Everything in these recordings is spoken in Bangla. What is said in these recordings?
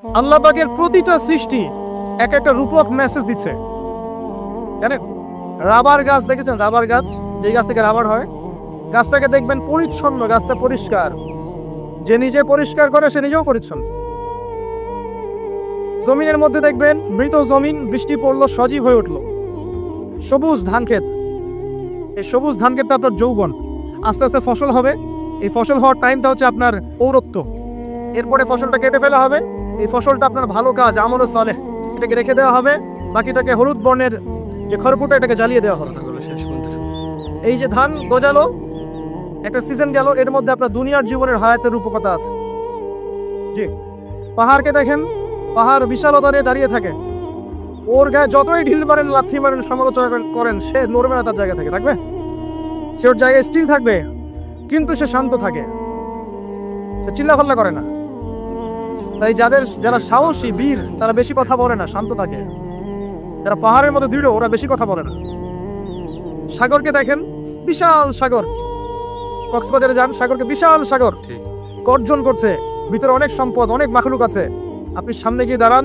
আল্লাহ পাকের প্রতিটা সৃষ্টি এক একটা রূপক মেসেজ দিচ্ছে। জানেন, রাবার গাছ দেখেছেন? রাবার গাছ, যে গাছ থেকে রাবার হয়, গাছটাকে দেখবেন পরিচ্ছন্ন, গাছটা পরিষ্কার। যে নিজে পরিষ্কার করে সে নিজেও পরিচ্ছন্ন। জমিনের মধ্যে দেখবেন মৃত জমিন, বৃষ্টি পড়লো, সজীব হয়ে উঠলো। সবুজ ধান ক্ষেত, এই সবুজ ধান ক্ষেতটা আপনার যৌবন, আস্তে আস্তে ফসল হবে। এই ফসল হওয়ার টাইমটা হচ্ছে আপনার পৌরত্ব। এরপরে ফসলটা কেটে ফেলা হবে। এই ফসলটা আপনার ভালো কাজ, আমলে সালেহ, এটাকে রেখে দেওয়া হবে। বাকিটাকে হলুদ বর্ণের যে খড়কুটা, এটাকে জ্বালিয়ে দেওয়া হবে। এই যে ধান গজালো, একটা সিজন গেল, এর মধ্যে আপনার দুনিয়ার জীবনের হায়াতের রূপকথা আছে। জি, পাহাড়কে দেখেন, পাহাড় বিশালতা নিয়ে দাঁড়িয়ে থাকে। ওর গায়ে যতই ঢিল মারেন, লাথি মারেন, সমালোচনা করেন, সে নড়বে না, তার জায়গা থেকে থাকবে। সে ওর জায়গায় স্থির থাকবে, কিন্তু সে শান্ত থাকে, সে চিল্লাফাল্লা করে না। তাই যারা সাহসী বীর, তারা বেশি কথা বলে না, শান্ত থাকে। যারা পাহাড়ের মতো দৃঢ়, ওরা বেশি কথা বলে না। সাগরকে দেখেন, বিশাল সাগর। কক্সবাজারে যান, সাগরকে বিশাল সাগর গর্জন করছে, ভিতরে অনেক সম্পদ, অনেক মাখলুক আছে। আপনি সামনে গিয়ে দাঁড়ান,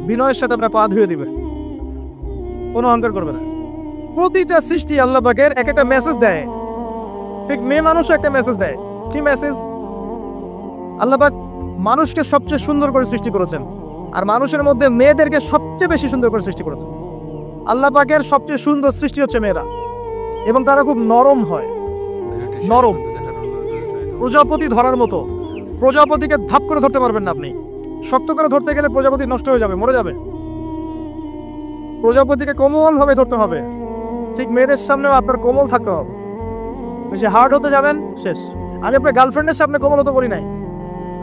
বিনয়ের সাথে আপনার পা ধুয়ে দিবে, কোনো অহংকার করবে না। প্রতিটা সৃষ্টি আল্লাহ পাকের এক একটা মেসেজ দেয়। ঠিক মেয়ে মানুষও একটা মেসেজ দেয়। কি মেসেজ? আল্লাহ পাক মানুষকে সবচেয়ে সুন্দর করে সৃষ্টি করেছেন, আর মানুষের মধ্যে মেয়েদেরকে সবচেয়ে বেশি সুন্দর করে সৃষ্টি করেছেন। আল্লাহ পাকের সবচেয়ে সুন্দর সৃষ্টি হচ্ছে মেয়েরা, এবং তারা খুব নরম হয়, নরম, প্রজাপতি ধরার মতো। প্রজাপতিকে ধাপ করে ধরতে পারবেন না আপনি। শক্ত করে ধরতে গেলে প্রজাপতি নষ্ট হয়ে যাবে, মরে যাবে। প্রজাপতিকে কোমল ভাবে ধরতে হবে। ঠিক মেয়েদের সামনেও আপনার কোমল থাকতে হবে। বেশি হার্ড হতে যাবেন, শেষ। আমি আপনার গার্লফ্রেন্ডের সামনে কোমল হতে বলি নাই,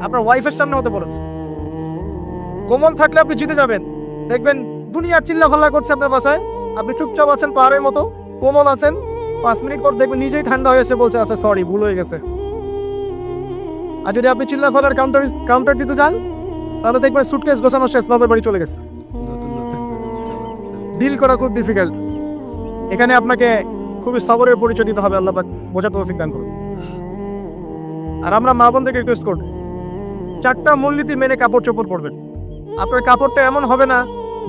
আপনার ওয়াইফের সামনে হতে বলেছি। কোমল থাকলে আপনি জিতে যাবেন। দেখবেন দুনিয়া চিল্লাফাল্লা করছে আপনার বাসায়, আপনি চুপচাপ আছেন, পাহাড়ের মতো কোমল আছেন। 5 মিনিট পর দেখবেন নিজেই ঠান্ডা হয়ে এসে বলছে, আচ্ছা সরি, ভুল হয়ে গেছে। আর যদি আপনি চিল্লাফাল্লার কাউন্টার দিতে যান, তাহলে দেখবেন সুটকেস গোছানো শেষ, বাবার বাড়ি চলে গেছে। ডিল করা খুব ডিফিকাল্ট। এখানে আপনাকে খুবই সবরের পরিচয় দিতে হবে। আল্লাহ পাক বোঝাতে তৌফিক দান করুন। আর আমরা মা বোনদেরকে রিকোয়েস্ট করব, 4টা মূলনীতি মেনে কাপড় চোপড় পরবেন। আপনার কাপড়টা এমন হবে না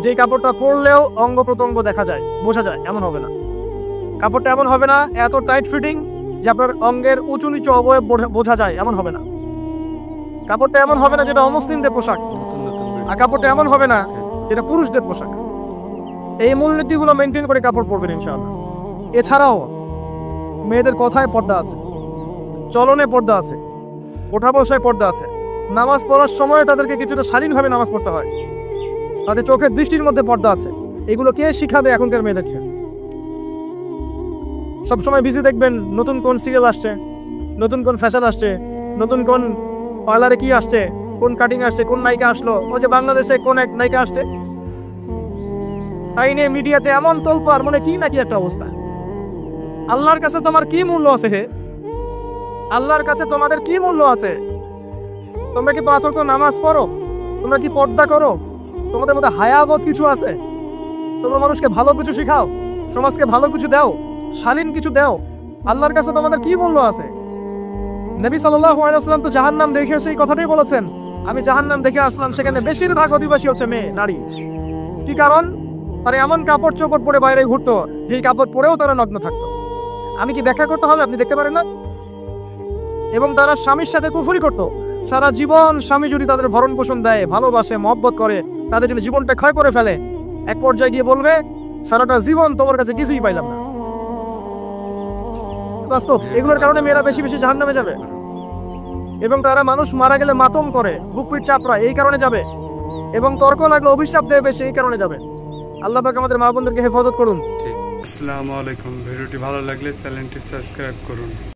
যে কাপড়টা পরলেও অঙ্গ প্রত্যঙ্গ দেখা যায়, বোঝা যায়, এমন হবে না। কাপড়টা এমন হবে না এত টাইট ফিটিং যে আপনার অঙ্গের উঁচু নিচু অবয়ব বোঝা যায়, এমন হবে না। কাপড়টা এমন হবে না যেটা অমুসলিমদের পোশাক, আর কাপড়টা এমন হবে না যেটা পুরুষদের পোশাক। এই মূলনীতিগুলো মেনটেন করে কাপড় পরবেন ইনশাআল্লাহ। এছাড়াও মেয়েদের কথায় পর্দা আছে, চলনে পর্দা আছে, ওঠা বসায় পর্দা আছে। নামাজ পড়ার সময় তাদেরকে কিছুটা শালীনভাবে নামাজ পড়তে হয়। তাদের চোখের দৃষ্টির মধ্যে পর্দা আছে। এগুলো কে শিখাবে এখনকার মেয়েদেরকে? সবসময় বিজি দেখবেন নতুন কোন সিরিয়াল আসছে, নতুন কোন ফ্যাশন আসছে, নতুন কোন পার্লারে কি আসছে, কোন কাটিং আসছে, কোন নায়িকা আসলো, ওই যে বাংলাদেশে কোন এক নায়িকা আসছে, তাই নিয়ে মিডিয়াতে এমন তোলপাড়, মানে কি নাকি একটা অবস্থা। আল্লাহর কাছে তোমার কি মূল্য আছে? হে, আল্লাহর কাছে তোমাদের কি মূল্য আছে? তোমরা কি 5 ওয়াক্ত নামাজ পড়ো? তোমরা কি পর্দা করো? তোমাদের মধ্যে হায়াবোধ কিছু আছে? তোমরা মানুষকে ভালো কিছু শিখাও, সমাজকে ভালো কিছু দাও, শালীন কিছু দাও। আল্লাহর কাছে তোমাদের কি মূল্য আছে? নবী সাল্লাল্লাহু আলাইহি ওয়াসাল্লাম তো জাহান্নাম দেখে সেই কথাটাই বলেছেন, আমি জাহান্নাম দেখে আসলাম, সেখানে বেশিরভাগ অধিবাসী হচ্ছে মেয়ে, নারী। কি কারণ? তারা এমন কাপড় চোপড় পরে বাইরে ঘুরতো, যেই কাপড় পরেও তারা নগ্ন থাকতো। আমি কি ব্যাখ্যা করতে হবে? আপনি দেখতে পারেন না? এবং তারা স্বামীর সাথে কুফরি করতো। সারা জীবন স্বামী যদি তাদের ভরণ পোষণ দেয়, ভালোবাসে, মহব্বত করে, তাদের জন্য জীবনটা ক্ষয় করে ফেলে, এক পর্যায়ে গিয়ে বলবে, সারাটা জীবন তোমার কাছে কিছুই পাইলাম না। বাস্তব। এগুলোর কারণে মেয়েরা বেশি বেশি জাহান্নামে যাবে, এবং তারা মানুষ মারা গেলে মাতম করে, বুক পিঠ চাপড়া, এই কারণে যাবে, এবং তর্ক লাগলে অভিশাপ দেবে, সেই কারণে যাবে। আল্লাহ পাক আমাদের মা বোনদেরকে হেফাজত করুন। আসসালামু আলাইকুম। ভিডিওটি ভালো লাগলে চ্যানেলটি সাবস্ক্রাইব করুন।